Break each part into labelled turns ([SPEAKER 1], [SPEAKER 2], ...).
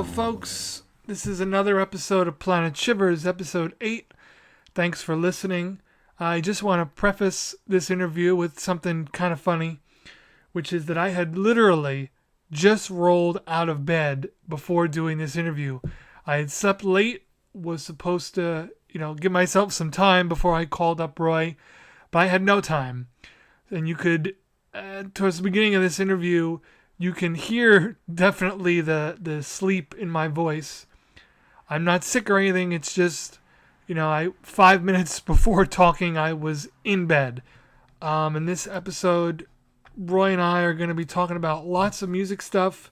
[SPEAKER 1] folks. This is another episode of Planet Shivers, Ep.8. Thanks for listening. I just want to preface this interview with something kind of funny, which is that I had literally just rolled out of bed before doing this interview. I had slept late, was supposed to, give myself some time before I called up Roy, but I had no time. And you could, towards the beginning of this interview, you can hear definitely the sleep in my voice. I'm not sick or anything. It's just, 5 minutes before talking, I was in bed. In this episode, Roy and I are going to be talking about lots of music stuff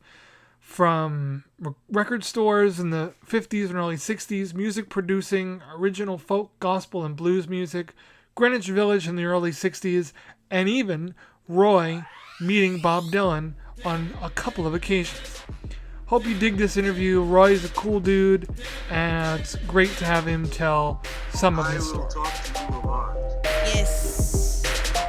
[SPEAKER 1] from record stores in the 50s and early 60s, music producing, original folk, gospel, and blues music, Greenwich Village in the early 60s, and even Roy meeting Bob Dylan on a couple of occasions. Hope you dig this interview. Roy's a cool dude, and it's great to have him tell some of his story.
[SPEAKER 2] I will talk to you of art.
[SPEAKER 3] Yes.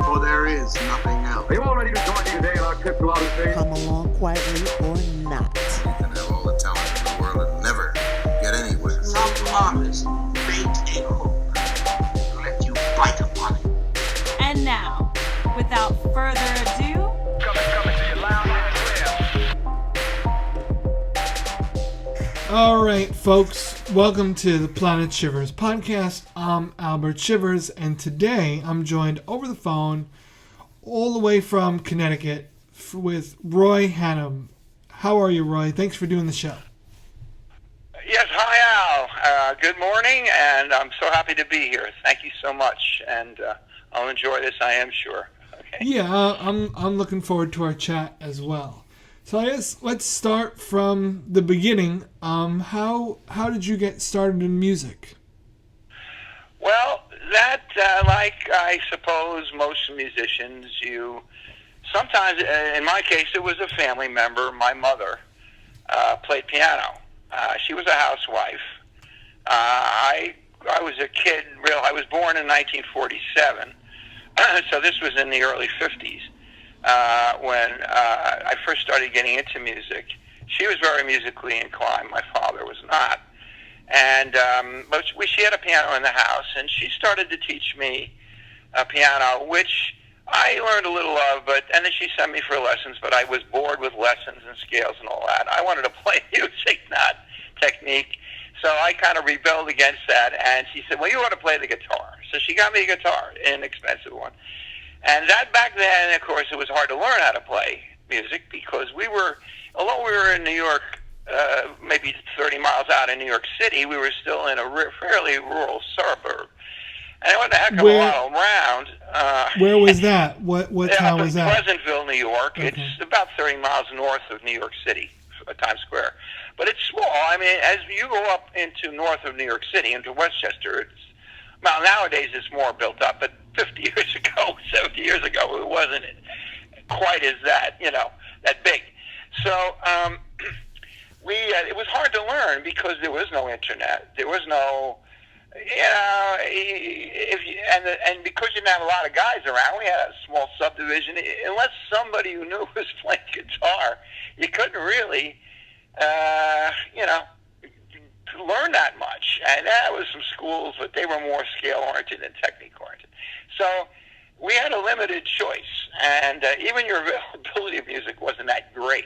[SPEAKER 2] For there is nothing else.
[SPEAKER 4] Are you all ready to join me today on our trip to outer space?
[SPEAKER 3] Come along quietly or not.
[SPEAKER 2] You can have all the talent in the world and never get anywhere. Some artists make a hook to let you bite upon it.
[SPEAKER 5] And now, without further ado,
[SPEAKER 4] Coming to you loud and clear.
[SPEAKER 1] All right, folks, welcome to the Planet Shivers podcast. I'm Albert Shivers, and today I'm joined over the phone all the way from Connecticut with Roy Hannum. How are you, Roy? Thanks for doing the show.
[SPEAKER 6] Yes, hi, Al. Good morning, and I'm so happy to be here. Thank you so much, and I'll enjoy this, I am sure. Okay.
[SPEAKER 1] Yeah, I'm looking forward to our chat as well. So I guess let's start from the beginning. How did you get started in music?
[SPEAKER 6] Well, that, like I suppose most musicians, you sometimes, in my case, it was a family member. My mother played piano. She was a housewife. I was a kid. I was born in 1947, so this was in the early 50s when I first started getting into music. She was very musically inclined. My father was not. And but she had a piano in the house, and she started to teach me piano, which I learned a little of, and then she sent me for lessons, but I was bored with lessons and scales and all that. I wanted to play music, not technique. So I kind of rebelled against that, and she said, well, you ought to play the guitar. So she got me a guitar, an inexpensive one. And that back then, of course, it was hard to learn how to play music because although we were in New York, maybe 30 miles out in New York City, we were still in a fairly rural suburb. And it wasn't a heck of a lot around.
[SPEAKER 1] Where was that? What town was that?
[SPEAKER 6] Pleasantville, New York. Okay. It's about 30 miles north of New York City, Times Square. But it's small. I mean, as you go up into north of New York City, into Westchester, nowadays it's more built up, but 50 years ago, 70 years ago, it wasn't quite as that big. So it was hard to learn because there was no internet. There was no, and because you didn't have a lot of guys around, we had a small subdivision. Unless somebody who knew was playing guitar, you couldn't really, learn that much. And that was some schools, but they were more scale-oriented than technique-oriented. So we had a limited choice, and even your availability of music wasn't that great.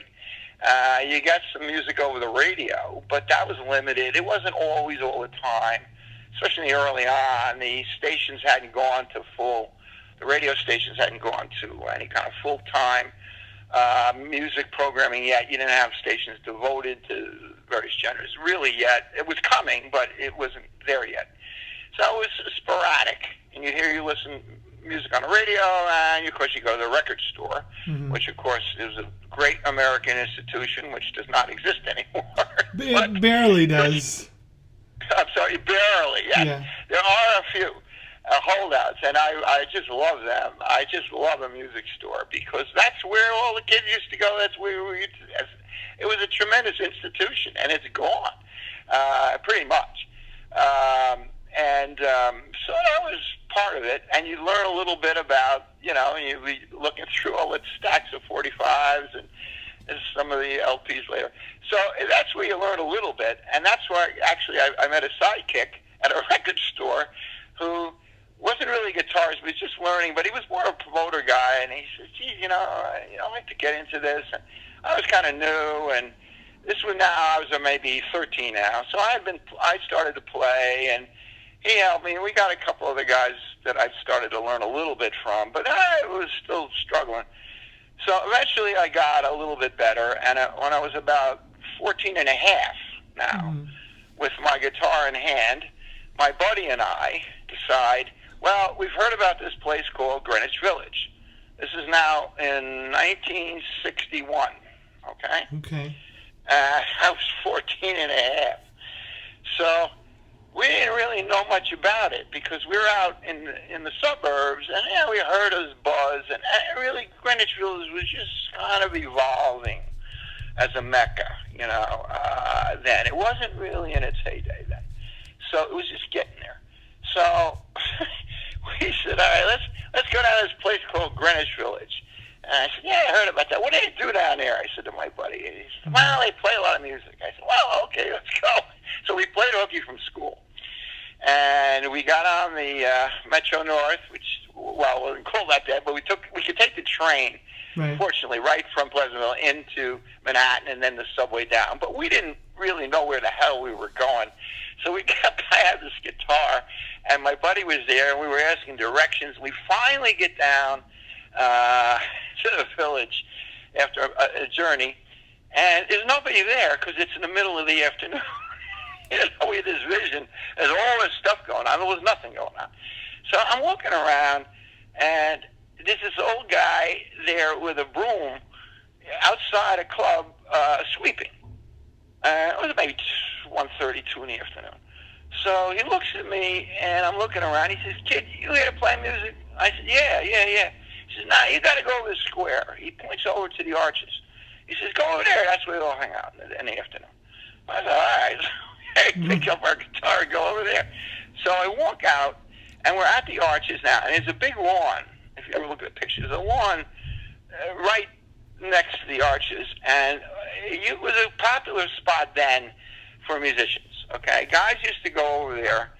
[SPEAKER 6] You got some music over the radio, but that was limited. It wasn't always all the time, especially early on. The stations hadn't gone to the radio stations hadn't gone to any kind of full-time music programming yet. You didn't have stations devoted to various genres really yet. It was coming, but it wasn't there yet. So it was sporadic, and you listen music on the radio, and of course you go to the record store, which of course is a great American institution which does not exist anymore.
[SPEAKER 1] It barely does.
[SPEAKER 6] I'm sorry, barely. Yeah. There are a few holdouts, and I just love them. I just love a music store because that's where all the kids used to go. That's where it was a tremendous institution, and it's gone, pretty much. So that was part of it, and you learn a little bit about, you'd be looking through all the stacks of 45s and some of the LPs later. So that's where you learn a little bit, and that's where actually I met a sidekick at a record store who wasn't really a guitarist, but he was just learning, but he was more a promoter guy, and he said, gee, I'd like to get into this. And I was kind of new, and this was now, I was maybe 13 now, so I started to play, and he helped me. We got a couple other guys that I started to learn a little bit from, but I was still struggling. So eventually I got a little bit better, and when I was about 14 and a half now, with my guitar in hand, my buddy and I decide, well, we've heard about this place called Greenwich Village. This is now in 1961, okay?
[SPEAKER 1] Okay.
[SPEAKER 6] I was 14 and a half. So we didn't really know much about it because we were out in the suburbs, and we heard of this buzz, and really Greenwich Village was just kind of evolving as a mecca, then. It wasn't really in its heyday then. So it was just getting there. So we said, all right, let's go down to this place called Greenwich Village. And I said, yeah, I heard about that. What do they do down there? I said to my buddy. He said, well, they play a lot of music. I said, well, okay, let's go. So we played hooky from school. And we got on the Metro North, which, well, we didn't call that, but we could take the train, fortunately, right from Pleasantville into Manhattan and then the subway down. But we didn't really know where the hell we were going. So I had this guitar, and my buddy was there, and we were asking directions. We finally get down to the village after a journey, and there's nobody there because it's in the middle of the afternoon. We had this vision. There's all this stuff going on. There was nothing going on. So I'm walking around, and there's this old guy there with a broom outside a club sweeping. It was maybe 1:32 in the afternoon. So he looks at me, and I'm looking around. He says, kid, you here to play music? I said, yeah. He says, nah, you got to go over the square. He points over to the arches. He says, go over there. That's where we all hang out in the afternoon. I said, all right. I pick up our guitar and go over there. So I walk out, and we're at the arches now, and there's a big lawn. If you ever look at the pictures, there's a lawn right next to the arches, and it was a popular spot then for musicians, okay? Guys used to go over there,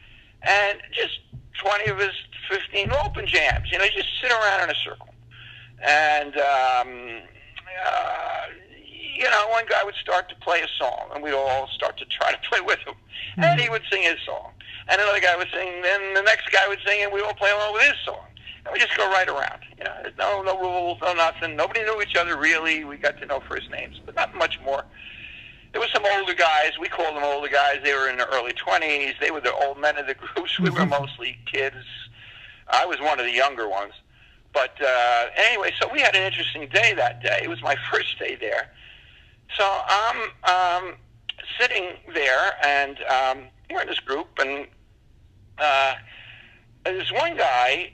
[SPEAKER 6] and just 20 of us, 15 open jams, just sit around in a circle. And, one guy would start to play a song, and we'd all start to try to play with him. And he would sing his song. And another guy would sing, then the next guy would sing, and we'd all play along with his song. And we just go right around. There's no rules, no nothing. Nobody knew each other, really. We got to know first names, but not much more. There were some older guys. We called them older guys. They were in their early 20s. They were the old men of the groups. We were mostly kids. I was one of the younger ones. But anyway, so we had an interesting day that day. It was my first day there. So I'm sitting there, and we're in this group, and there's one guy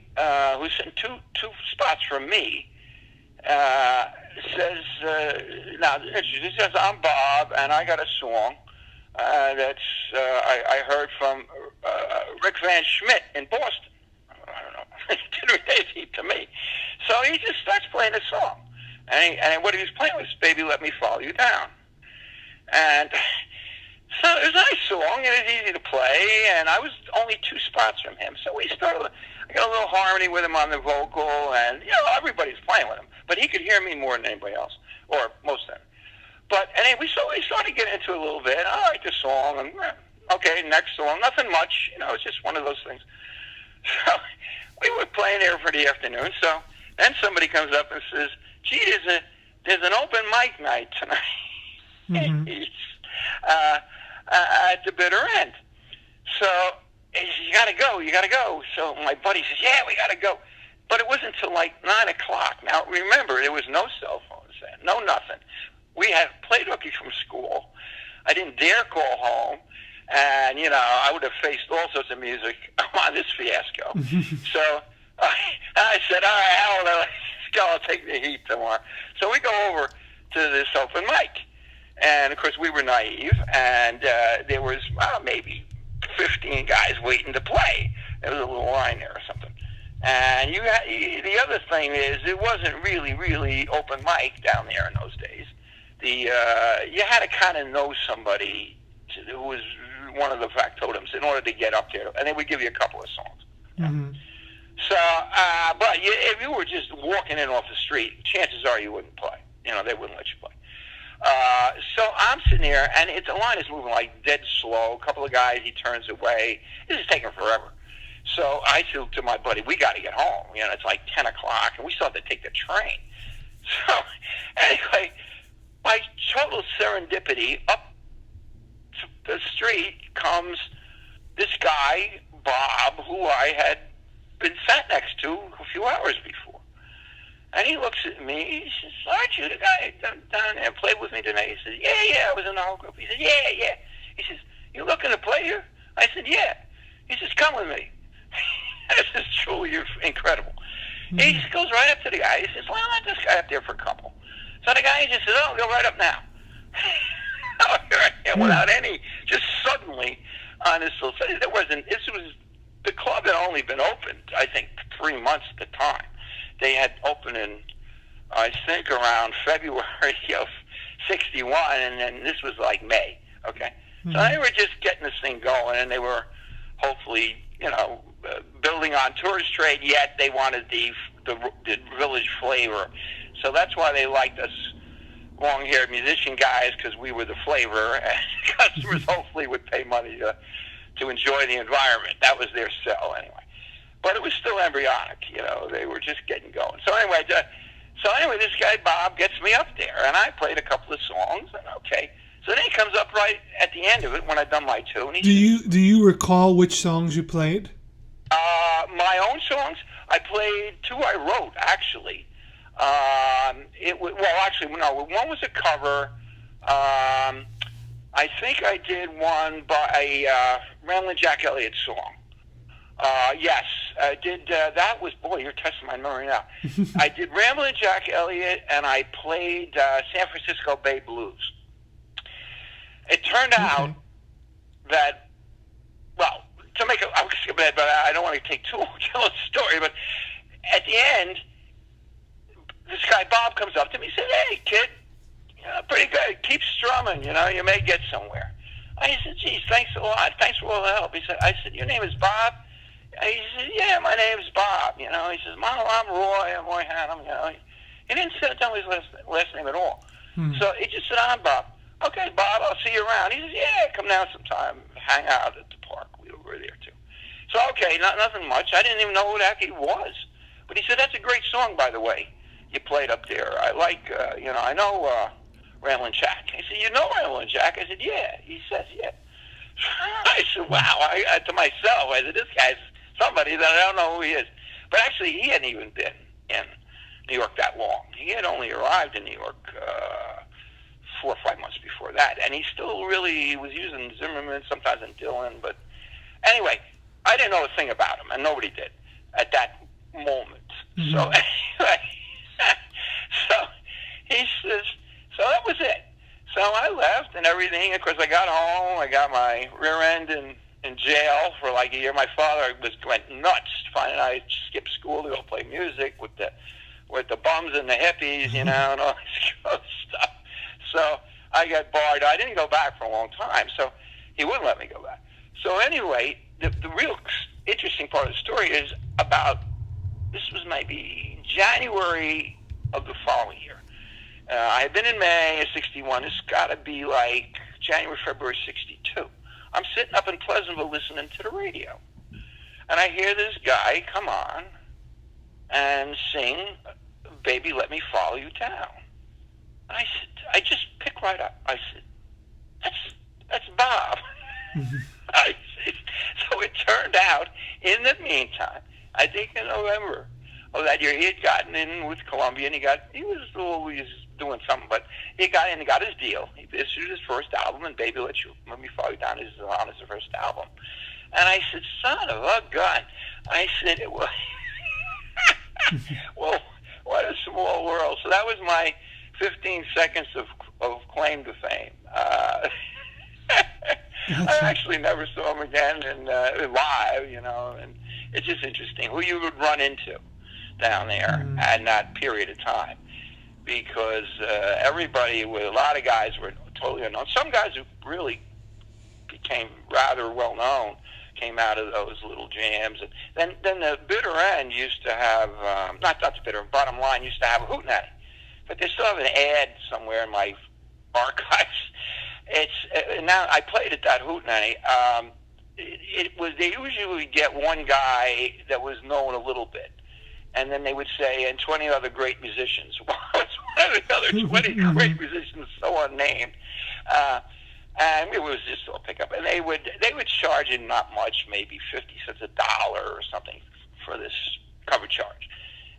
[SPEAKER 6] who's sitting two spots from me, says, he says, I'm Bob, and I got a song that's I heard from Rick Van Schmidt in Boston. I don't know. It didn't relate to me. So he just starts playing a song. And what he was playing was Baby Let Me Follow You Down. And so it was a nice song, and it was easy to play, and I was only 2 spots from him. So I got a little harmony with him on the vocal, and, everybody's playing with him. But he could hear me more than anybody else, or most of them. But anyway, we started getting into it a little bit. I like the song, and okay, next song. Nothing much, it's just one of those things. So we were playing there for the afternoon, so then somebody comes up and says, gee, there's an open mic night tonight. At the bitter end. So you gotta go. So my buddy says, yeah, we gotta go. But it wasn't until like 9 o'clock. Now remember, there was no cell phones then, no nothing. We had played hooky from school. I didn't dare call home, and I would have faced all sorts of music on this fiasco. So I said, all right, hell, let's go. I'll take the heat tomorrow. So we go over to this open mic. And, of course, we were naive, and there was maybe 15 guys waiting to play. There was a little line there or something. And the other thing is, it wasn't really open mic down there in those days. you had to kind of know somebody who was one of the factotums in order to get up there, and they would give you a couple of songs.
[SPEAKER 1] Mm-hmm.
[SPEAKER 6] So, but if you were just walking in off the street, chances are you wouldn't play. You know, they wouldn't let you play. So I'm sitting there, and the line is moving like dead slow. A couple of guys, he turns away. This is taking forever. So I said to my buddy, we got to get home. You know, it's like 10 o'clock, and we still have to take the train. So anyway, by total serendipity, up the street comes this guy, Bob, who I had been sat next to a few hours before. And he looks at me, he says, aren't you the guy down there played with me tonight? He says, yeah, I was in the whole group. He says, yeah. He says, you looking to play here? I said, yeah. He says, come with me. This is truly incredible. Mm-hmm. He just goes right up to the guy. He says, well, let this guy up there for a couple. So the guy just says, oh, go right up now. Without any, just suddenly on this little, the club had only been opened, I think, 3 months at the time. They had opened in, I think, around February of 61, and then this was like May, okay? Mm-hmm. So they were just getting this thing going, and they were hopefully, building on tourist trade, yet they wanted the village flavor. So that's why they liked us long-haired musician guys, because we were the flavor, and customers hopefully would pay money to enjoy the environment. That was their sell, anyway. But it was still embryonic, they were just getting going. So anyway, this guy Bob gets me up there, and I played a couple of songs, and okay. So then he comes up right at the end of it when I'd done my two. And
[SPEAKER 1] Do you recall which songs you played?
[SPEAKER 6] My own songs? I played two I wrote, actually. One was a cover. I think I did one by Ramblin' Jack Elliott song. Yes, I did. That was, boy, you're testing my memory now. I did Ramblin' Jack Elliott, and I played San Francisco Bay Blues. It turned out that, well, I'll skip ahead, but I don't want to take too long to tell the story, but at the end, this guy Bob comes up to me and said, hey, kid, pretty good. Keep strumming, you may get somewhere. I said, geez, thanks a lot. Thanks for all the help. I said, your name is Bob? He said, yeah, my name's Bob. He says, I'm Roy Hannum. He didn't tell me his last name at all. So he just said, I'm Bob. Okay, Bob, I'll see you around. He says, yeah, come down sometime, hang out at the park. We were there, too. So, okay, nothing much. I didn't even know who the heck he was. But he said, that's a great song, by the way, you played up there. I like, I know Ramblin' Jack. He said, you know Ramblin' Jack? I said, yeah. He says, yeah. I said, wow. To myself, I said, this guy's somebody that I don't know who he is. But actually, he hadn't even been in New York that long. He had only arrived in New York 4 or 5 months before that, and he still really was using Zimmerman, sometimes in Dylan. But anyway, I didn't know a thing about him, and nobody did at that moment. Mm-hmm. So anyway, so he says, so that was it. So I left and everything. Of course, I got home. I got my rear end in jail for like a year. My father went nuts, finding I skipped school to go play music with the bums and the hippies, and all this kind of stuff. So I got barred. I didn't go back for a long time, so he wouldn't let me go back. So anyway, the real interesting part of the story is about, this was maybe January of the following year. I had been in May of 61. It's got to be like January, February 62. I'm sitting up in Pleasantville listening to the radio, and I hear this guy come on and sing, Baby, Let Me Follow You Down. And I just picked right up. I said, that's Bob. So it turned out, in the meantime, I think in November of that year, he had gotten in with Columbia, and he was always doing something, but he got in and got his deal. He issued his first album, and Baby Let Me Follow You Down is on his first album. And I said, son of a gun. I said, well, what a small world. So that was my 15 seconds of claim to fame. I actually never saw him again live, and it's just interesting who you would run into down there at that period of time. because everybody, a lot of guys were totally unknown. Some guys who really became rather well known came out of those little jams. And then the bitter end used to have, not the bitter, bottom line used to have a hootenanny. But they still have an ad somewhere in my archives. Now I played at that hootenanny. They usually would get one guy that was known a little bit, and then they would say, and 20 other great musicians. Well, it's one of the other 20 great musicians, so unnamed. And it was just a pickup, and they would charge in not much, maybe 50 cents, $1 or something for this cover charge,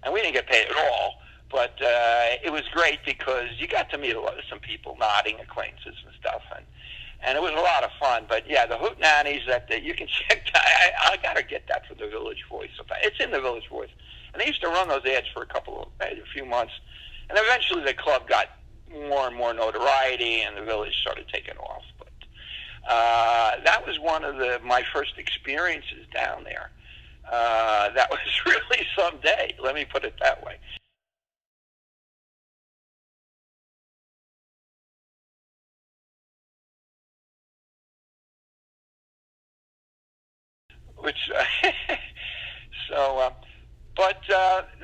[SPEAKER 6] and we didn't get paid at all. But it was great because you got to meet some people, nodding acquaintances and stuff, and it was a lot of fun. But yeah, the hootenannies that you can check. I got to get that for the Village Voice. It's in the Village Voice, and they used to run those ads for a few months, and eventually the club got more and more notoriety, and the Village started taking off. But that was one of my first experiences down there. That was really some day. Let me put it that way.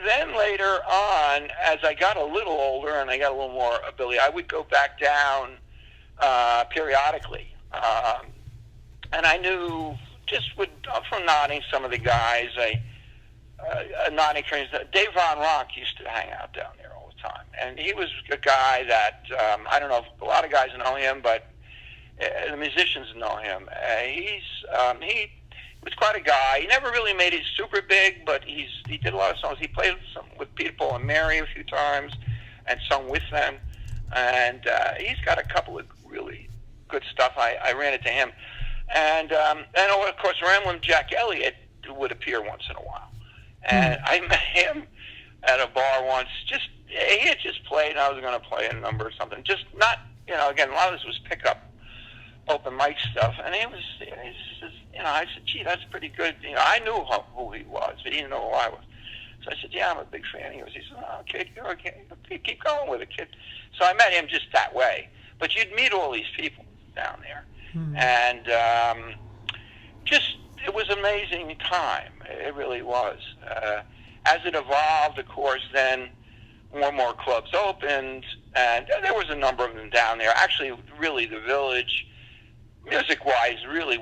[SPEAKER 6] Then later on, as I got a little older and I got a little more ability, I would go back down periodically. And I knew from nodding some of the guys, nodding friends. Dave Von Rock used to hang out down there all the time. And he was a guy that, I don't know if a lot of guys know him, but the musicians know him. He was quite a guy. He never really made it super big, but he did a lot of songs. He played with Peter, Paul, and Mary a few times, and sung with them. And he's got a couple of really good stuff. I ran into him, and of course Ramblin' Jack Elliott would appear once in a while. And I met him at a bar once. He had just played, and I was going to play a number or something. Just not, again, a lot of this was pickup, open mic stuff, and he says, I said, gee, that's pretty good. I knew who he was, but he didn't know who I was. So I said, yeah, I'm a big fan. He said, oh, kid, you're okay. Keep going with it, kid. So I met him just that way. But you'd meet all these people down there. And it was an amazing time. It really was. As it evolved, of course, then more and more clubs opened, and there was a number of them down there. Actually, really, the Village, music-wise, really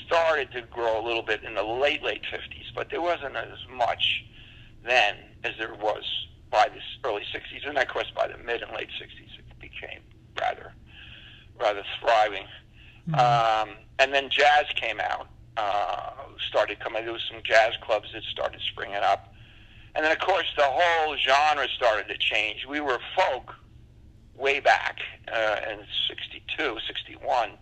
[SPEAKER 6] started to grow a little bit in the late 50s, but there wasn't as much then as there was by the early 60s, and of course by the mid and late 60s it became rather thriving. And then jazz came out, started coming. There was some jazz clubs that started springing up, and then of course the whole genre started to change. We were folk way back in 62, 61.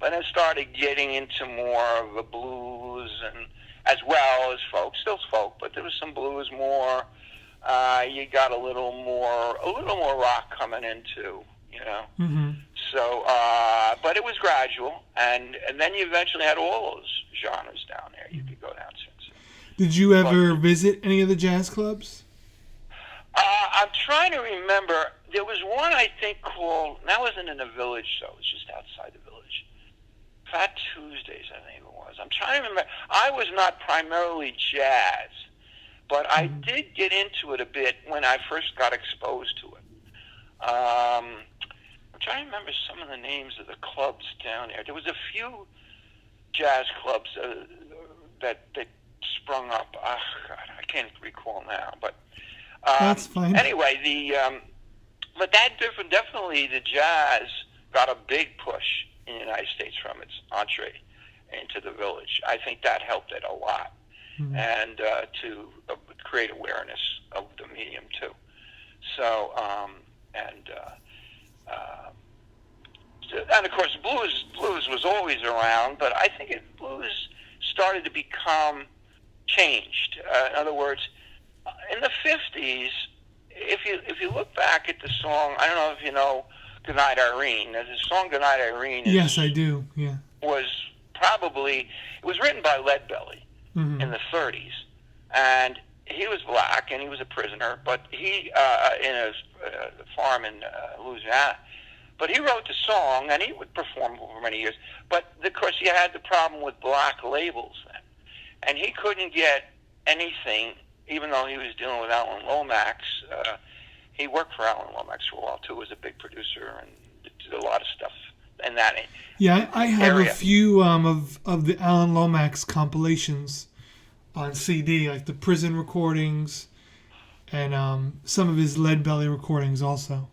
[SPEAKER 6] But then started getting into more of the blues, and as well as folk, still folk, but there was some blues more. You got a little more rock coming in too, So, but it was gradual, and then you eventually had all those genres down there you could go down to.
[SPEAKER 1] Did you ever visit any of the jazz clubs?
[SPEAKER 6] I'm trying to remember. There was one I think called. That wasn't in the Village, though. It was just outside the Village. Fat Tuesdays, I think it was. I'm trying to remember. I was not primarily jazz, but I did get into it a bit when I first got exposed to it. I'm trying to remember some of the names of the clubs down there. There was a few jazz clubs that sprung up. Oh, God, I can't recall now. But
[SPEAKER 1] that's fine.
[SPEAKER 6] Anyway, but that definitely the jazz got a big push in the United States from its entree into the Village. I think that helped it a lot, and to create awareness of the medium too. So, and of course, blues was always around, but I think blues started to become changed. In other words, in the 50s, if you look back at the song, I don't know if you know Goodnight Irene. There's a song, Goodnight Irene.
[SPEAKER 1] Yes, I do. Yeah.
[SPEAKER 6] It was written by Leadbelly in the 30s, and he was black and he was a prisoner, but he in a farm in Louisiana. But he wrote the song and he would perform for many years. But of course, he had the problem with black labels then, and he couldn't get anything, even though he was dealing with Alan Lomax. He worked for Alan Lomax for a while too, was a big producer and did a lot of stuff in that.
[SPEAKER 1] Yeah, I have
[SPEAKER 6] area.
[SPEAKER 1] a few of the Alan Lomax compilations on CD, like the prison recordings and some of his Lead Belly recordings also.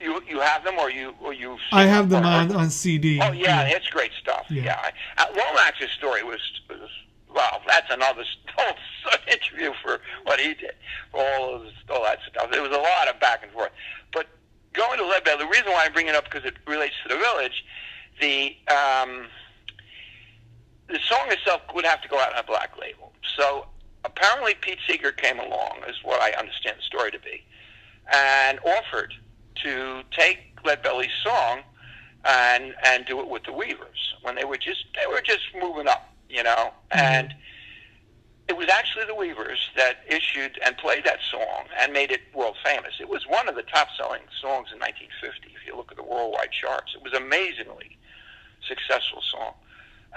[SPEAKER 6] You have them, or you?
[SPEAKER 1] I have them on CD.
[SPEAKER 6] Oh yeah, it's great stuff.
[SPEAKER 1] Yeah.
[SPEAKER 6] Lomax's story was well, that's another whole interview for what he did, for all that stuff. There was a lot of back and forth. But going to Lead Belly, the reason why I bring it up because it relates to the Village. The song itself would have to go out on a black label. So apparently Pete Seeger came along, is what I understand the story to be, and offered to take Lead Belly's song and do it with the Weavers when they were just moving up, you know. And it was actually the Weavers that issued and played that song and made it world famous. It was one of the top selling songs in 1950 if you look at the worldwide charts. It was an amazingly successful song,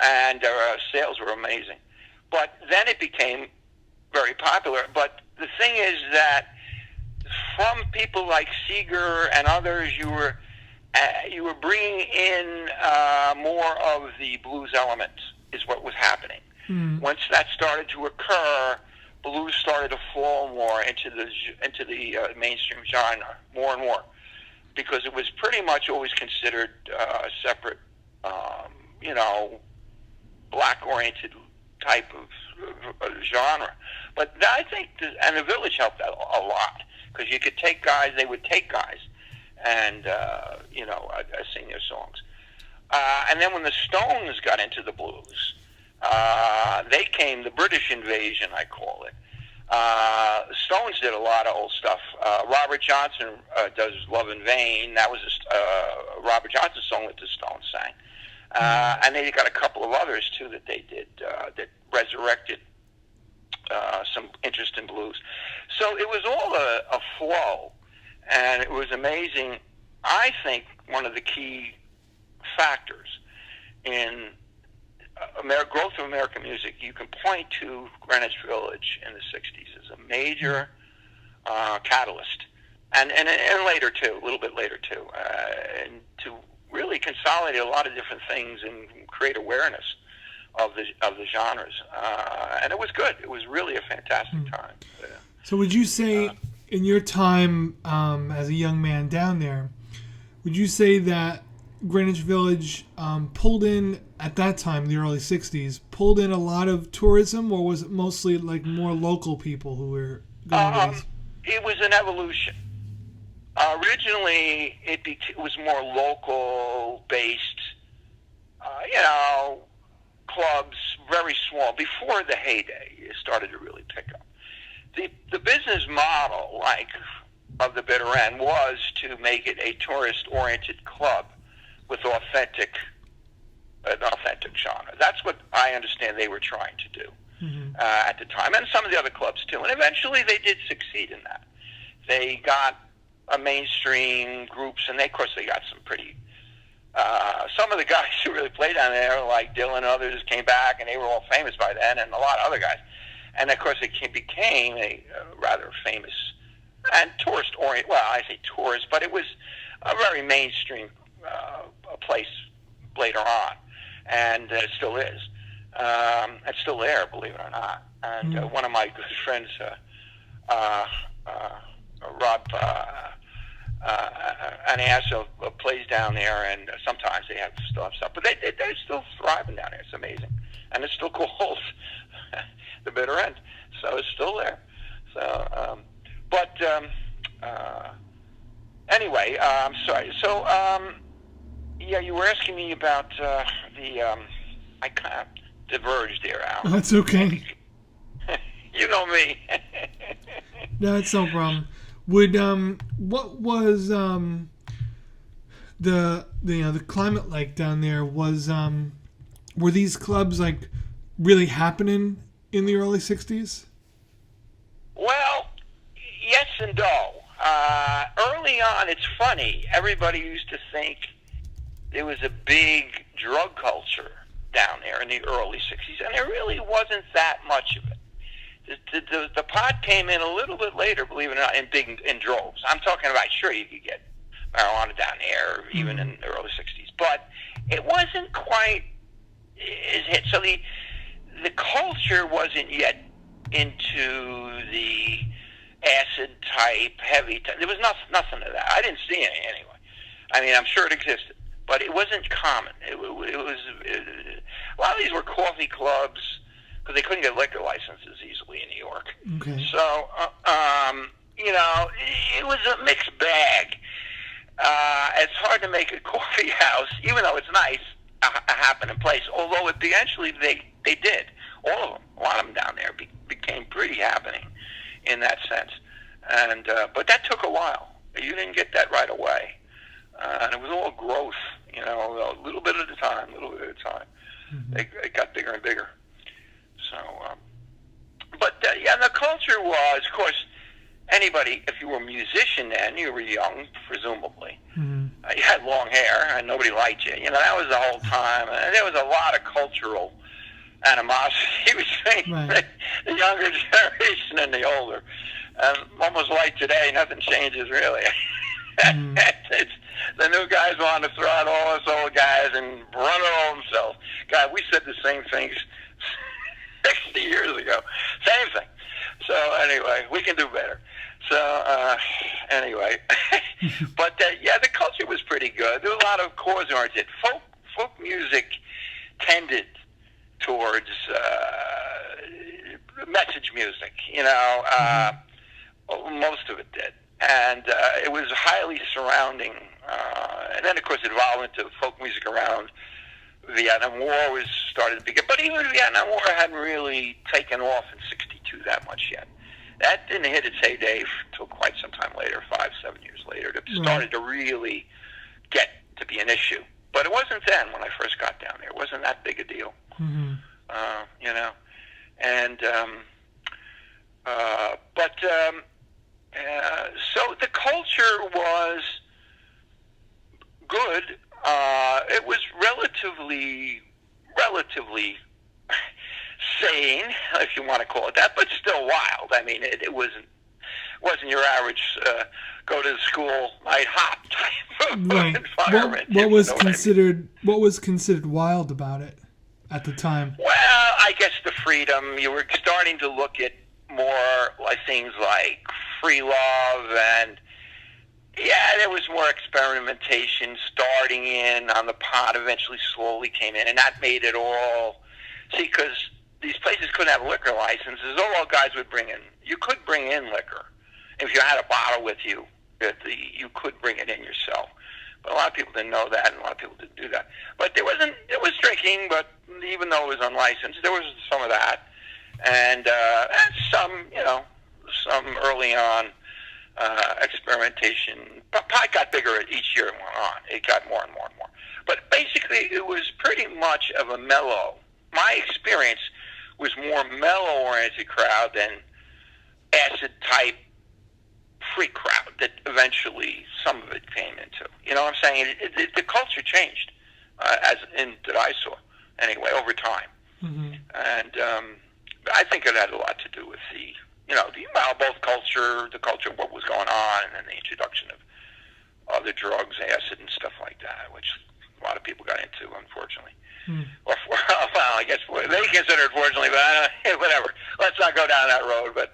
[SPEAKER 6] and sales were amazing. But then it became very popular. But the thing is that from people like Seeger and others, you were bringing in more of the blues element, is what was happening. Once that started to occur, blues started to fall more into the mainstream genre more and more, because it was pretty much always considered a separate, black-oriented type of genre. But I think, and the Village helped out a lot, because you could take guys, they would take guys, and sing their songs. And then when the Stones got into the blues, they came, the British invasion, I call it. The Stones did a lot of old stuff. Robert Johnson does Love in Vain. That was a Robert Johnson song that the Stones sang. And they got a couple of others, too, that they did that resurrected some interest in blues. So it was all a flow, and it was amazing. I think one of the key factors in growth of American music, you can point to Greenwich Village in the 60s as a major catalyst, and later too, a little bit later too, and to really consolidate a lot of different things and create awareness of the genres, and it was good. It was really a fantastic time.
[SPEAKER 1] So would you say, in your time as a young man down there, would you say that Greenwich Village pulled in, at that time, the early 60s, pulled in a lot of tourism, or was it mostly like more local people who were going to these?
[SPEAKER 6] It was an evolution. Originally, it was more local-based, clubs, very small. Before the heyday, it started to really pick up. The business model, of the Bitter End, was to make it a tourist-oriented club with an authentic genre. That's what I understand they were trying to do at the time, and some of the other clubs too. And eventually, they did succeed in that. They got a mainstream groups, and of course, they got some pretty. Some of the guys who really played down there, like Dylan and others, came back, and they were all famous by then, and a lot of other guys. And of course, it became a rather famous and tourist-oriented. Well, I say tourist, but it was a very mainstream place later on, and it still is. It's still there, believe it or not. And one of my good friends, Rob Anaso, plays down there, and sometimes they still have stuff, but they're still thriving down there. It's amazing, and it's still called the Bitter End, so it's still there. So, anyway, I'm sorry. So, you were asking me about I kind of diverged there, Al.
[SPEAKER 1] That's okay.
[SPEAKER 6] You know me.
[SPEAKER 1] No, that's no problem. Would what was the climate like down there? Were these clubs like really happening in the early 60s?
[SPEAKER 6] yes and no. Early on, it's funny. Everybody used to think there was a big drug culture down there in the early 60s, and there really wasn't that much of it. The pot came in a little bit later, believe it or not, in droves. I'm talking about, sure, you could get marijuana down there, even in the early 60s, but it wasn't quite as hit. So the culture wasn't yet into the acid type, heavy type. There was nothing of that. I didn't see any anyway. I mean, I'm sure it existed, but it wasn't common. It was a lot of these were coffee clubs because they couldn't get liquor licenses easily in New York.
[SPEAKER 1] Okay.
[SPEAKER 6] So, it was a mixed bag. It's hard to make a coffee house, even though it's nice, a happening place. Although eventually they did. All of them, a lot of them down there became pretty happening in that sense. And but that took a while. You didn't get that right away. And it was all growth, a little bit at a time, Mm-hmm. It got bigger and bigger. So, the culture was, of course, anybody, if you were a musician then, you were young, presumably.
[SPEAKER 1] Mm-hmm.
[SPEAKER 6] You had long hair, and nobody liked you. That was the whole time. And there was a lot of cultural animosity between the younger generation and the older. And almost like today, nothing changes, really. Mm-hmm. The new guys want to throw out all us old guys and run it all themselves. God, we said the same things 60 years ago. Same thing. So anyway, we can do better. So anyway, but the culture was pretty good. There was a lot of cause-oriented. Folk music tended towards message music. Most of it did. And it was highly surrounding. And then, of course, it evolved into folk music around Vietnam War was started to begin. But even the Vietnam War hadn't really taken off in 62 that much yet. That didn't hit its heyday until quite some time later, 5-7 years later. It started to really get to be an issue. But it wasn't then when I first got down there. It wasn't that big a deal. Mm-hmm. And so the culture was good. It was relatively sane, if you want to call it that, but still wild. I mean, it wasn't your average go to school night hop type of environment.
[SPEAKER 1] What was considered wild about it at the time?
[SPEAKER 6] Well, I guess the freedom. You were starting to look at more like things like free love, and there was more experimentation starting in on the pot. Eventually, slowly came in, and that made it all. See, because these places couldn't have liquor licenses, all guys would bring in. You could bring in liquor if you had a bottle with you. You could bring it in yourself. But a lot of people didn't know that, and a lot of people didn't do that. But it was drinking, but even though it was unlicensed, there was some of that. And some early on experimentation. Pot got bigger each year it went on. It got more and more and more. But basically, it was pretty much of a mellow. My experience was more mellow-oriented crowd than acid-type freak crowd that eventually some of it came into. You know what I'm saying? The culture changed, that I saw, anyway, over time. Mm-hmm. And I think it had a lot to do with both culture, the culture of what was going on, and then the introduction of other drugs, acid, and stuff like that, which a lot of people got into, unfortunately. Well, I guess they consider it fortunately, but whatever. Let's not go down that road. But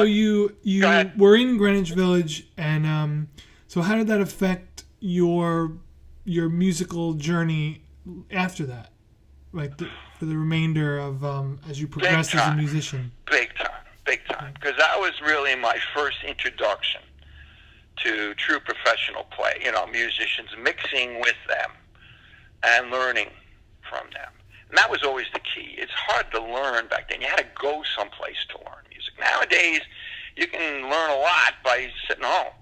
[SPEAKER 1] you were in Greenwich Village, and so how did that affect your musical journey after that, for the remainder of as you progressed as a musician?
[SPEAKER 6] Big time, because that was really my first introduction to true professional play. Musicians mixing with them and learning from them. And that was always the key. It's hard to learn back then. You had to go someplace to learn music. Nowadays, you can learn a lot by sitting home.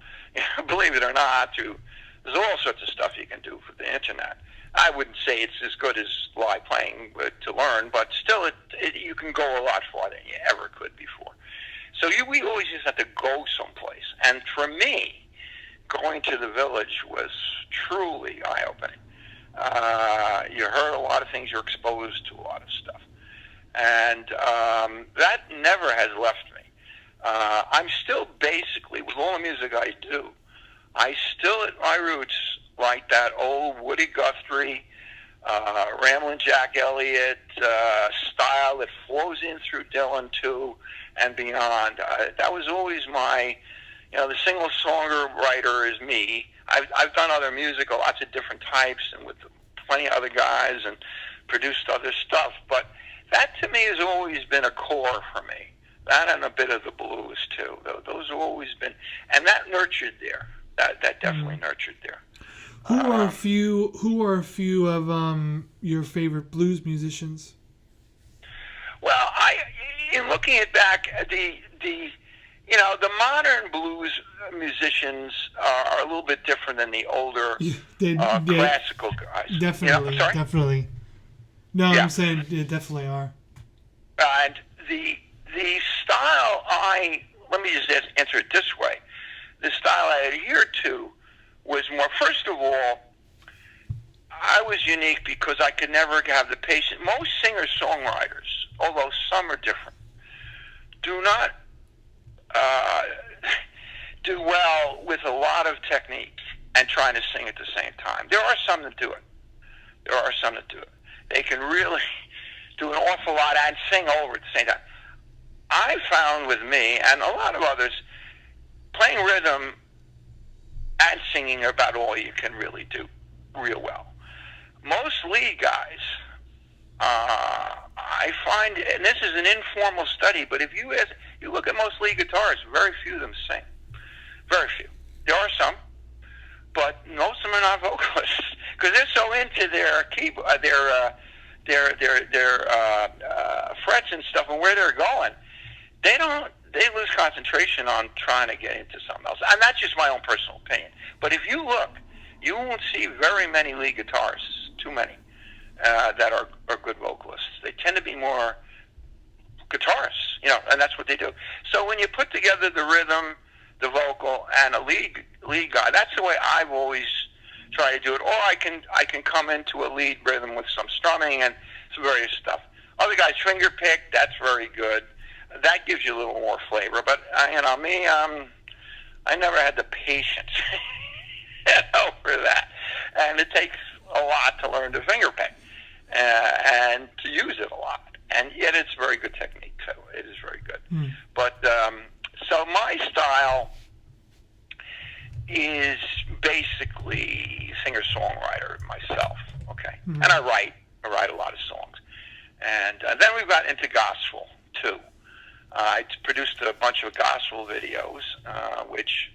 [SPEAKER 6] Believe it or not, there's all sorts of stuff you can do for the internet. I wouldn't say it's as good as live playing to learn, but still, you can go a lot farther than you ever could before. So we always just have to go someplace. And for me, going to the Village was truly eye-opening. You heard a lot of things, you're exposed to a lot of stuff. And that never has left me. I'm still basically, with all the music I do, I still at my roots like that old Woody Guthrie, Ramblin' Jack Elliott style that flows in through Dylan too and beyond. That was always my, the single-songwriter is me. I've done other music, lots of different types, and with plenty of other guys, and produced other stuff, but that to me has always been a core for me. That and a bit of the blues too. Those have always been, and that nurtured there. That definitely nurtured there.
[SPEAKER 1] Who are a few of your favorite blues musicians?
[SPEAKER 6] Well, in looking at back, the modern blues musicians are a little bit different than the older classical guys.
[SPEAKER 1] Definitely, definitely. No, yeah. I'm saying they definitely are.
[SPEAKER 6] And the style let me just answer it this way. The style I adhered to was more, first of all, I was unique because I could never have the patience. Most singer-songwriters, although some are different, do not do well with a lot of technique and trying to sing at the same time. There are some that do it. They can really do an awful lot and sing over at the same time. I found with me, and a lot of others, playing rhythm and singing are about all you can really do real well. Most lead guys, I find, and this is an informal study, but if you look at most lead guitarists, very few of them sing. Very few. There are some, but most of them are not vocalists because they're so into their keyboard, their frets and stuff, and where they're going. They lose concentration on trying to get into something else. And that's just my own personal opinion. But if you look, you won't see very many lead guitarists, too many, that are good vocalists. They tend to be more guitarists, and that's what they do. So when you put together the rhythm, the vocal, and a lead guy, that's the way I've always tried to do it. Or I can come into a lead rhythm with some strumming and some various stuff. Other guys finger pick, that's very good. That gives you a little more flavor. But, me, I never had the patience for that. And it takes a lot to learn to finger pick and to use it a lot. And yet it's very good technique, so it is very good. But, so my style is basically singer-songwriter myself, okay? And I write a lot of songs. And then we got into gospel, too. I produced a bunch of gospel videos, which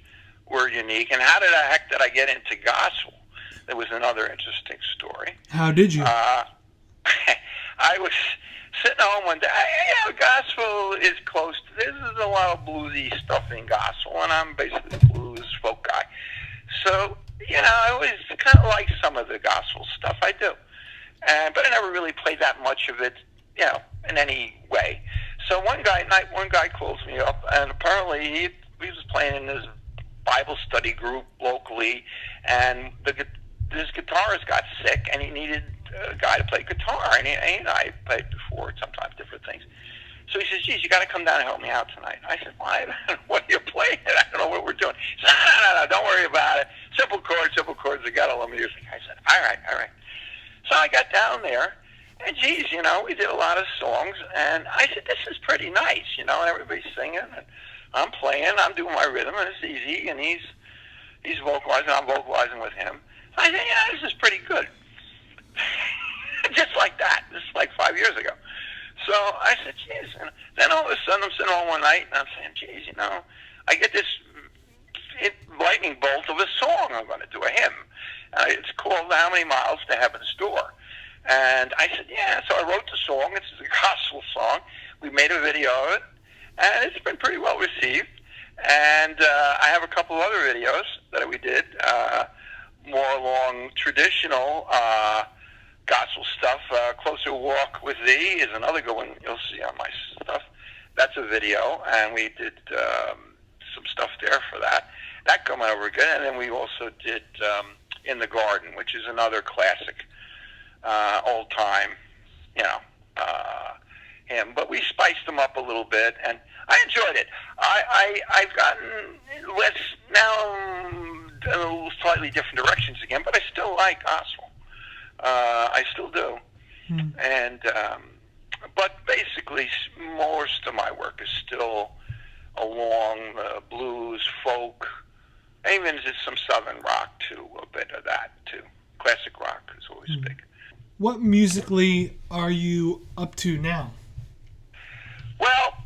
[SPEAKER 6] were unique. And how the heck did I get into gospel? That was another interesting story.
[SPEAKER 1] How did you?
[SPEAKER 6] I was sitting home one day. Gospel is close to, this is a lot of bluesy stuff in gospel, and I'm basically a blues folk guy. So, I always kind of like some of the gospel stuff I do. But I never really played that much of it, in any way. So one guy calls me up, and apparently he was playing in this Bible study group locally, and this guitarist got sick, and he needed a guy to play guitar, and he and I played before, sometimes different things. So he says, geez, you got to come down and help me out tonight. I said, well, I don't know what are you playing? I don't know what we're doing. He said, no, don't worry about it. Simple chords, I got a little music. I said, all right. So I got down there, and geez, we did a lot of songs, and I said, this is pretty nice, and everybody's singing, and I'm playing, I'm doing my rhythm, and it's easy, and he's vocalizing, I'm vocalizing with him. So I said, yeah, this is pretty good. Just like that. This is like 5 years ago. So I said, geez, and then all of a sudden I'm sitting home one night, and I'm saying, geez, I get this lightning bolt of a song I'm going to do, a hymn. It's called How Many Miles to Heaven's Door. And I said, yeah. So I wrote the song. It's a gospel song. We made a video of it, and it's been pretty well received. And I have a couple other videos that we did, more along traditional Walk With Thee is another good one you'll see on my stuff. That's a video, and we did some stuff there for that. That came over good, and then we also did In the Garden, which is another classic, old time, hymn. But we spiced them up a little bit, and I enjoyed it. I've gotten less now, slightly different directions again, but I still like gospel. I still do. And but basically, most of my work is still along blues, folk, even just some southern rock too. A bit of that too. Classic rock is always big.
[SPEAKER 1] What musically are you up to now?
[SPEAKER 6] Well,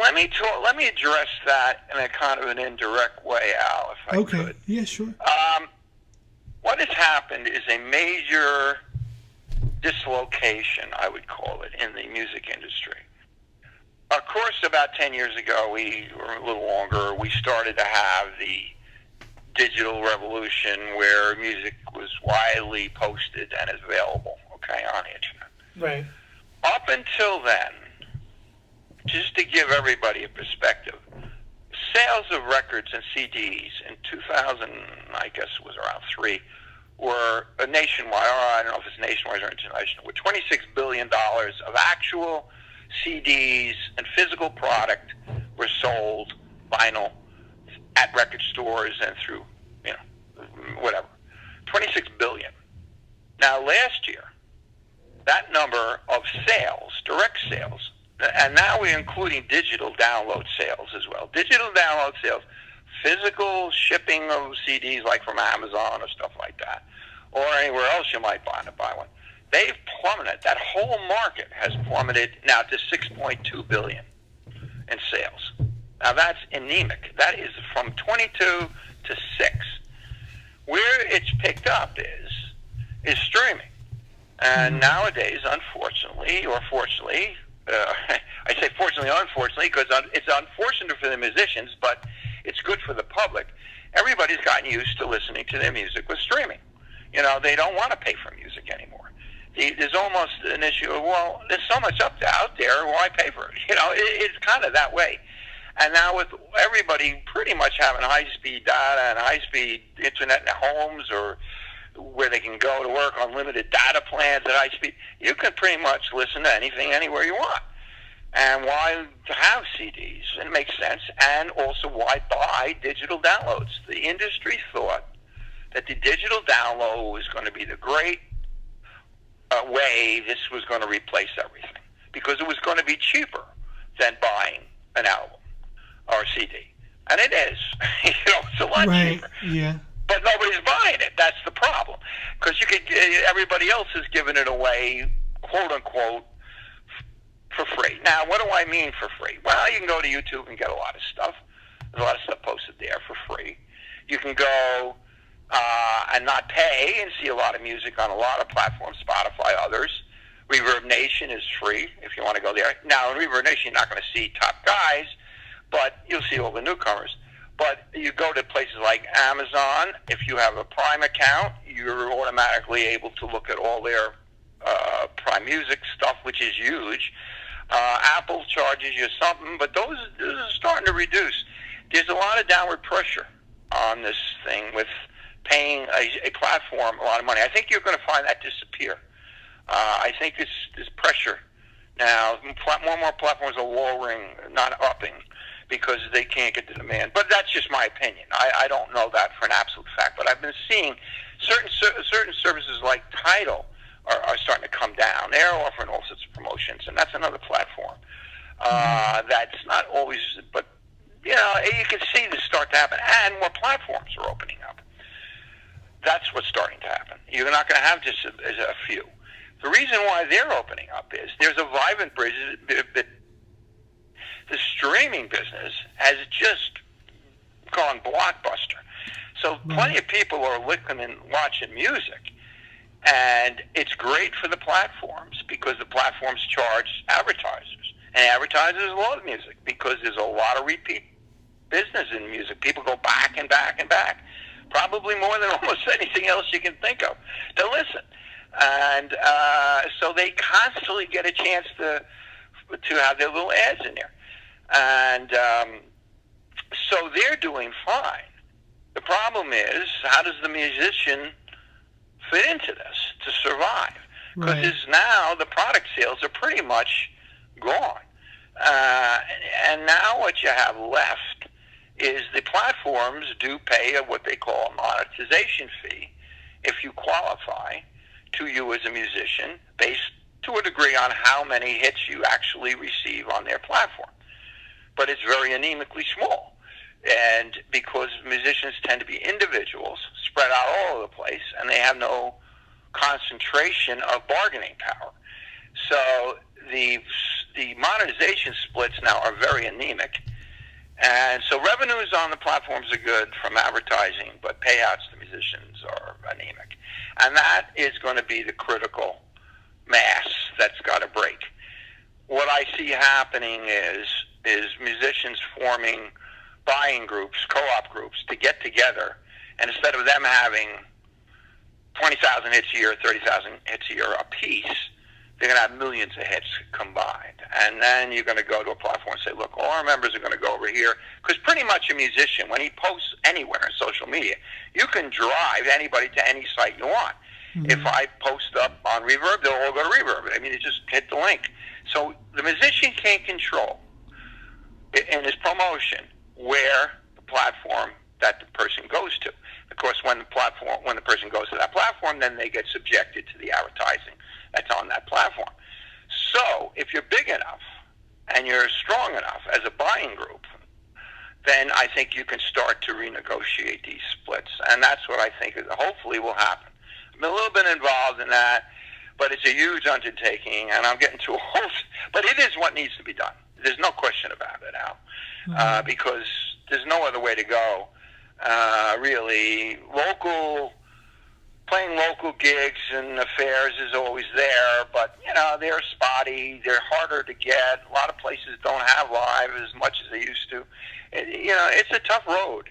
[SPEAKER 6] let me address that in a kind of an indirect way, Al, if I could.
[SPEAKER 1] Yeah, sure.
[SPEAKER 6] What has happened is a major dislocation, I would call it, in the music industry. Of course, about 10 years ago, or a little longer, we started to have the digital revolution where music was widely posted and available, on the internet.
[SPEAKER 1] Right.
[SPEAKER 6] Up until then, just to give everybody a perspective, sales of records and CDs in 2000, I guess it was around 3, were nationwide, or I don't know if it's nationwide or international, with $26 billion of actual CDs and physical product were sold, vinyl, at record stores and through, whatever. 26 billion. Now, last year, that number of sales, direct sales, and now we're including digital download sales as well. Digital download sales, physical shipping of CDs like from Amazon or stuff like that, or anywhere else you might buy one. They've plummeted. That whole market has plummeted now to 6.2 billion in sales. Now that's anemic. That is from 22 to 6. Where it's picked up is streaming. And nowadays, unfortunately, or fortunately, I say fortunately, unfortunately, because it's unfortunate for the musicians, but it's good for the public. Everybody's gotten used to listening to their music with streaming. They don't want to pay for music anymore. There's almost an issue of, well, there's so much out there, why pay for it? It's kind of that way. And now with everybody pretty much having high-speed data and high-speed internet in their homes, or where they can go to work on limited data plans at high speed, you can pretty much listen to anything anywhere you want. And why have CDs? It makes sense. And also, why buy digital downloads? The industry thought that the digital download was going to be the great way this was going to replace everything, because it was going to be cheaper than buying an album or a CD. And it is. It's a lot cheaper.
[SPEAKER 1] Yeah.
[SPEAKER 6] But nobody's buying it. That's the problem. Because everybody else is giving it away, quote unquote, for free. Now, what do I mean for free? Well, you can go to YouTube and get a lot of stuff. There's a lot of stuff posted there for free. You can go and not pay and see a lot of music on a lot of platforms, Spotify, others. Reverb Nation is free if you want to go there. Now, in Reverb Nation, you're not going to see top guys, but you'll see all the newcomers. But you go to places like Amazon. If you have a Prime account, you're automatically able to look at all their Prime Music stuff, which is huge. Apple charges you something, but those are starting to reduce. There's a lot of downward pressure on this thing with paying a platform a lot of money. I think you're going to find that disappear. I think this pressure now, more and more platforms are lowering, not upping, because they can't get the demand. But that's just my opinion. I don't know that for an absolute fact. But I've been seeing certain services like Tidal are starting to come down. They're offering all sorts of promotions, and that's another platform. That's not always, but you can see this start to happen, and more platforms are opening up. That's what's starting to happen. You're not going to have just a few. The reason why they're opening up is there's a vibrant business. The streaming business has just gone blockbuster. So plenty of people are looking and watching music. And it's great for the platforms because the platforms charge advertisers. And advertisers love music because there's a lot of repeat business in music. People go back and back and back. Probably more than almost anything else you can think of to listen. And so they constantly get a chance to have their little ads in there. And so they're doing fine. The problem is, how does the musician fit into this to survive? Because
[SPEAKER 1] Right.
[SPEAKER 6] now the product sales are pretty much gone. And now what you have left is the platforms do pay what they call a monetization fee if you qualify to you as a musician, based to a degree on how many hits you actually receive on their platform. But it's very anemically small. And because musicians tend to be individuals, spread out all over the place, and they have no concentration of bargaining power. So the monetization splits now are very anemic. And so revenues on the platforms are good from advertising, but payouts to musicians are anemic. And that is going to be the critical mass that's got to break. What I see happening is musicians forming buying groups, co-op groups, to get together, and instead of them having 20,000 hits a year, 30,000 hits a year a piece, they're going to have millions of hits combined. And then you're going to go to a platform and say, look, all our members are going to go over here. Because pretty much a musician, when he posts anywhere on social media, you can drive anybody to any site you want. Mm-hmm. If I post up on Reverb, they'll all go to Reverb. I mean, you just hit the link. So the musician can't control in his promotion where the platform that the person goes to. Of course, when the person goes to that platform, then they get subjected to the advertising that's on that platform. So if you're big enough and you're strong enough as a buying group, then I think you can start to renegotiate these splits. And that's what I think hopefully will happen. I'm a little bit involved in that, but it's a huge undertaking, and I'm getting too old. But it is what needs to be done. There's no question about it, Al, because there's no other way to go. Really, playing local gigs and affairs is always there, but, they're spotty, they're harder to get. A lot of places don't have live as much as they used to. It's a tough road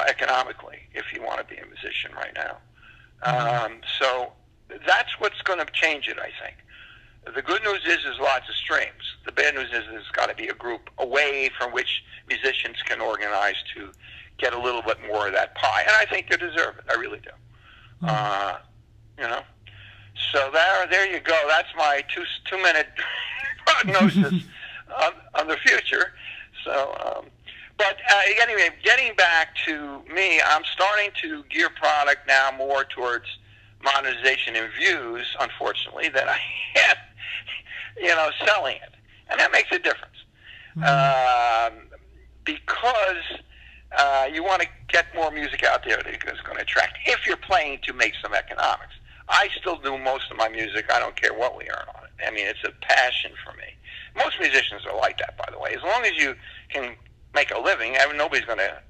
[SPEAKER 6] economically if you want to be a musician right now. So that's what's going to change it, I think. The good news is there's lots of streams. The bad news is there's got to be a group away from which musicians can organize to get a little bit more of that pie. And I think they deserve it. I really do. So there you go. That's my two-minute prognosis on the future. So, but anyway, getting back to me, I'm starting to gear product now more towards monetization and views, unfortunately, than I am, selling it. And that makes a difference. Because you want to get more music out there that is going to attract, if you're playing to make some economics. I still do most of my music. I don't care what we earn on it. I mean, it's a passion for me. Most musicians are like that, by the way. As long as you can make a living, nobody's going to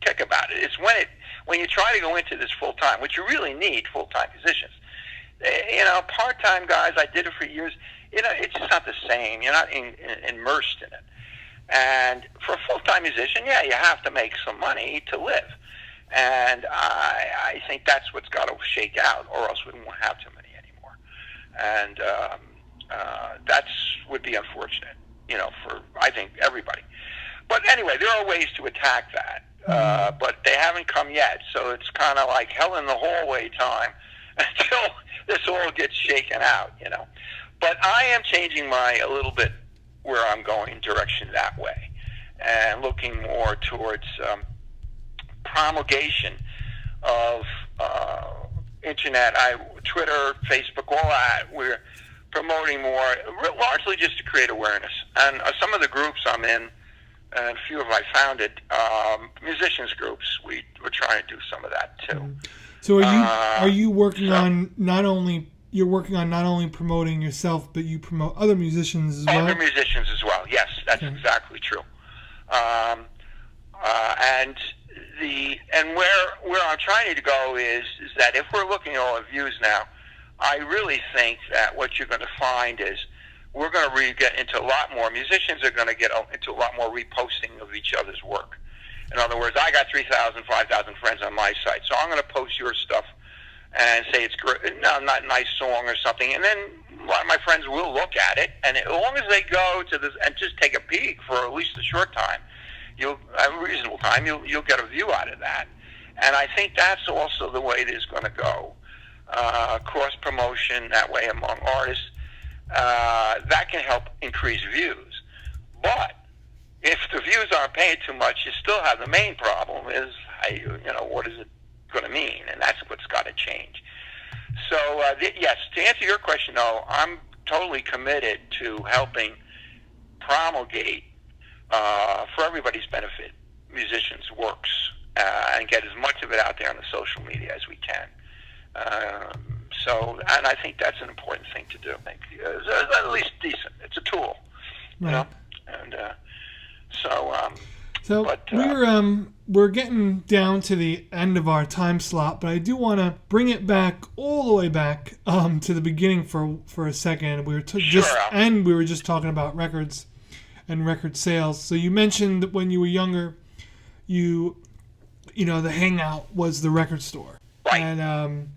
[SPEAKER 6] kick about it. It's when you try to go into this full-time, which you really need full-time musicians. Part-time guys, I did it for years. It's just not the same. You're not immersed in it. And for a full-time musician, yeah, you have to make some money to live. And I think that's what's got to shake out, or else we won't have too many anymore. And that would be unfortunate, for, I think, everybody. But anyway, there are ways to attack that, but they haven't come yet. So it's kind of like hell in the hallway time until this all gets shaken out, But I am changing a little bit where I'm going direction that way, and looking more towards promulgation of internet, Twitter, Facebook, all that. We're promoting more, largely just to create awareness. And some of the groups I'm in, and a few of I founded, musicians groups, we're trying to do some of that too.
[SPEAKER 1] So are you working on not only promoting yourself, but you promote other musicians as well?
[SPEAKER 6] Other musicians as well, yes, that's exactly true. And where I'm trying to go is that if we're looking at all the views now, I really think that what you're going to find is we're going to get into a lot more. Musicians are going to get into a lot more reposting of each other's work. In other words, I got 3,000, 5,000 friends on my site, so I'm going to post your stuff and say it's great, no, not a nice song or something, and then a lot of my friends will look at it, and as long as they go to this and just take a peek for at least a short time, you'll have a reasonable time, you'll get a view out of that. And I think that's also the way it is going to go. Cross promotion that way among artists, that can help increase views. But if the views aren't paying too much, you still have the main problem is, what is it going to mean? And that's what's got to change. So, yes, to answer your question, though, I'm totally committed to helping promulgate, for everybody's benefit, musicians' works, and get as much of it out there on the social media as we can. And I think that's an important thing to do. It's at least decent. It's a tool,
[SPEAKER 1] Right.
[SPEAKER 6] And
[SPEAKER 1] we're getting down to the end of our time slot, but I do want to bring it back all the way back to the beginning for a second. We were just talking about records and record sales. So you mentioned that when you were younger, the hangout was the record store.
[SPEAKER 6] Right.
[SPEAKER 1] And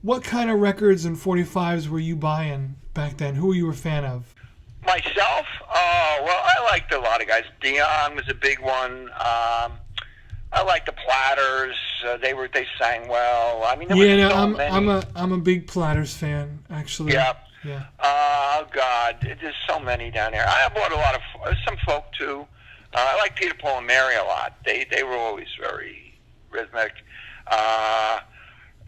[SPEAKER 1] what kind of records and 45s were you buying back then? Who were you a fan of?
[SPEAKER 6] Myself? Oh, well, I liked a lot of guys. Dion was a big one. I liked the Platters. They sang well. I mean, there was so many.
[SPEAKER 1] I'm a big Platters fan, actually.
[SPEAKER 6] Yeah.
[SPEAKER 1] Yeah.
[SPEAKER 6] Oh God, there's so many down there. I bought a lot of some folk too. I like Peter, Paul, and Mary a lot. They were always very rhythmic,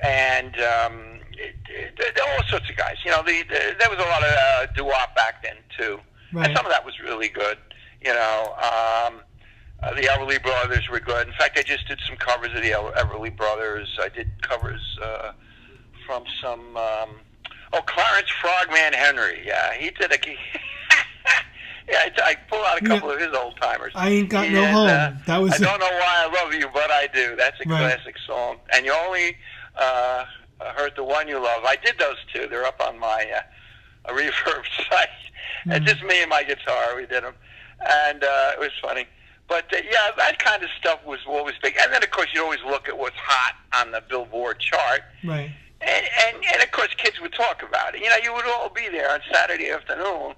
[SPEAKER 6] and all sorts of guys. There was a lot of doo-wop back then too,
[SPEAKER 1] Right.
[SPEAKER 6] and some of that was really good. The Everly Brothers were good. In fact, I just did some covers of the Everly Brothers. I did covers from some. Clarence Frogman Henry. Yeah, he did a. Yeah, I pull out a couple of his old timers.
[SPEAKER 1] I Ain't Got No Home. That was.
[SPEAKER 6] I don't know why I love you, but I do. That's a classic song. And you only heard the one you love. I did those two. They're up on my reverb site. And just me and my guitar, we did them, and it was funny. But yeah, that kind of stuff was always big. And then of course you always look at what's hot on the Billboard chart.
[SPEAKER 1] Right.
[SPEAKER 6] And of course, kids would talk about it. You would all be there on Saturday afternoon,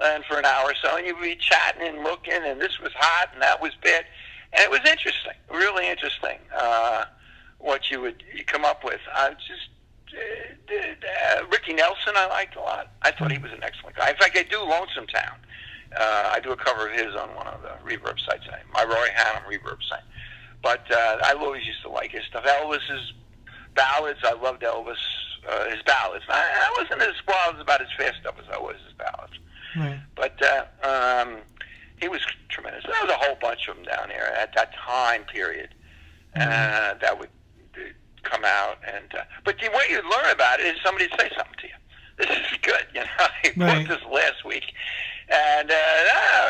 [SPEAKER 6] and for an hour or so, and you'd be chatting and looking, and this was hot, and that was bad, and it was interesting, really interesting, what you come up with. Ricky Nelson, I liked a lot. I thought he was an excellent guy. In fact, I do Lonesome Town. I do a cover of his on one of the reverb sites, my Roy Hannum reverb site. But I always used to like his stuff. Elvis's ballads, I loved Elvis, his ballads. I wasn't as wild about his fast stuff as I was his ballads.
[SPEAKER 1] Right.
[SPEAKER 6] But he was tremendous. There was a whole bunch of them down there at that time period that would come out. But the way you learn about it is somebody say something to you. This is good, I bought this last week, and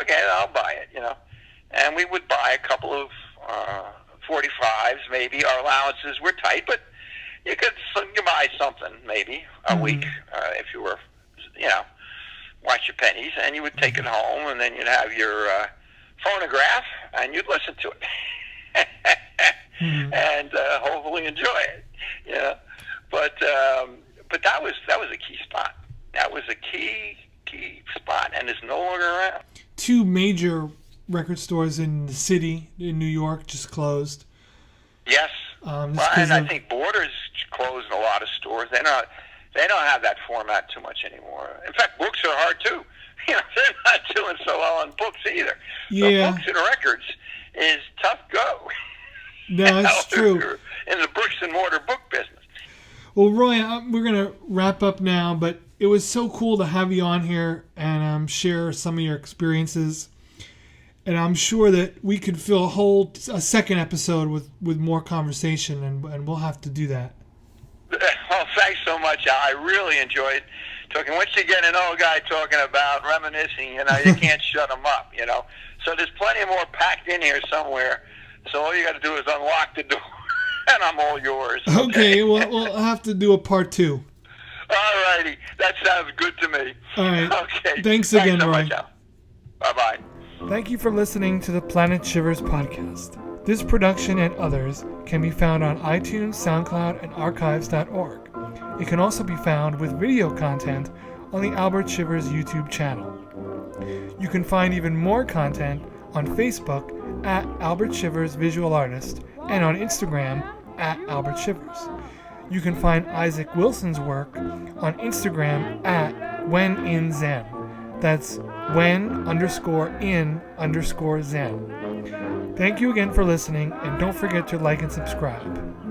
[SPEAKER 6] okay, I'll buy it, And we would buy a couple of 45s, maybe. Our allowances were tight, but you could buy something maybe a week if you were, watch your pennies, and you would take it home, and then you'd have your phonograph, and you'd listen to it, and hopefully enjoy it. But that was a key spot. That was a key spot, and it's no longer around.
[SPEAKER 1] Two major record stores in the city in New York just closed.
[SPEAKER 6] Yes. And I think Borders closed a lot of stores. They don't have that format too much anymore. In fact, books are hard too. They're not doing so well on books either.
[SPEAKER 1] Yeah.
[SPEAKER 6] So books and records is tough go.
[SPEAKER 1] No, it's true.
[SPEAKER 6] In the bricks and mortar book business.
[SPEAKER 1] Well, Roy, we're gonna wrap up now, but it was so cool to have you on here and share some of your experiences. And I'm sure that we could fill a second episode with more conversation, and we'll have to do that.
[SPEAKER 6] Well, thanks so much, Al. I really enjoyed talking. Once you get an old guy talking about reminiscing, you can't shut him up, So there's plenty more packed in here somewhere. So all you got to do is unlock the door, and I'm all yours.
[SPEAKER 1] Okay, well, we'll have to do a part 2.
[SPEAKER 6] All righty. That sounds good to me.
[SPEAKER 1] All right.
[SPEAKER 6] Okay.
[SPEAKER 1] Thanks again,
[SPEAKER 6] so
[SPEAKER 1] Roy.
[SPEAKER 6] much, Al. Bye-bye.
[SPEAKER 1] Thank you for listening to the Planet Shivers podcast. This production and others can be found on iTunes, SoundCloud, and archives.org. It can also be found with video content on the Albert Shivers YouTube channel. You can find even more content on Facebook at Albert Shivers Visual Artist and on Instagram at Albert Shivers. You can find Isaac Wilson's work on Instagram at WhenInZen. That's when_in_Zen. Thank you again for listening, and don't forget to like and subscribe.